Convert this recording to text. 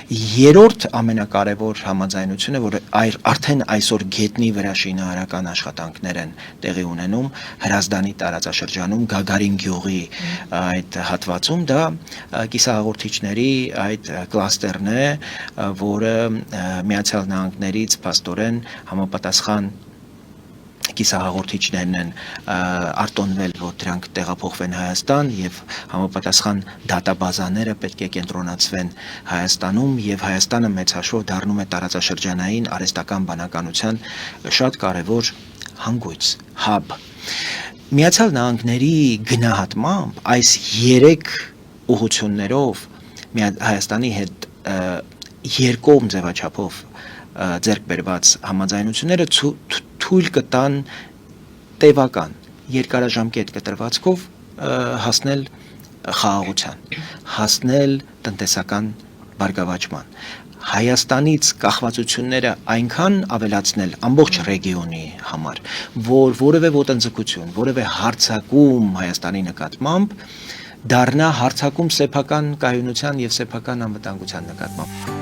Երրորդ ամենակարևոր համաձայնությունը, որ արդեն այսօր գետնի վրա շինարարական աշխատանքներ են տեղի ունենում Հրազդանի տարածաշրջանում Գագարին գյուղի այդ հատվածում, դա կիսահաղորդիչների այդ կլաստերն է, որը Միացյալ Նահանգներից փաստորեն համապատասխան կիսահաղորդիչներն են արտոնվել, որ դրանք տեղափոխվեն Հայաստան եւ համապատասխան դատաբազաները պետք է կենտրոնացվեն Հայաստանում եւ Հայաստանը մեծ հաշվով դառնում է տարածաշրջանային արհեստական բանականության շատ կարեւոր հանգույց, hub։ Միացյալ Նահանգների գնահատմամբ այս 3 ուղղություններով Հայաստանի հետ երկկողմ ձևաչափով ձեռք բերված համաձայնությունները թույլ կտան տևական երկարաժամկետ կտրվածքով հասնել խաղաղության, հասնել տնտեսական բարգավաճման, Հայաստանից կախվածությունները այնքան ավելացնել ամբողջ ռեգիոնի համար, որ որևէ ոտնձգություն, որևէ հարձակում Հայաստանի նկատմամբ դառնա հարձակում սեփական կայունության եւ սեփական անվտանգության նկատմամբ։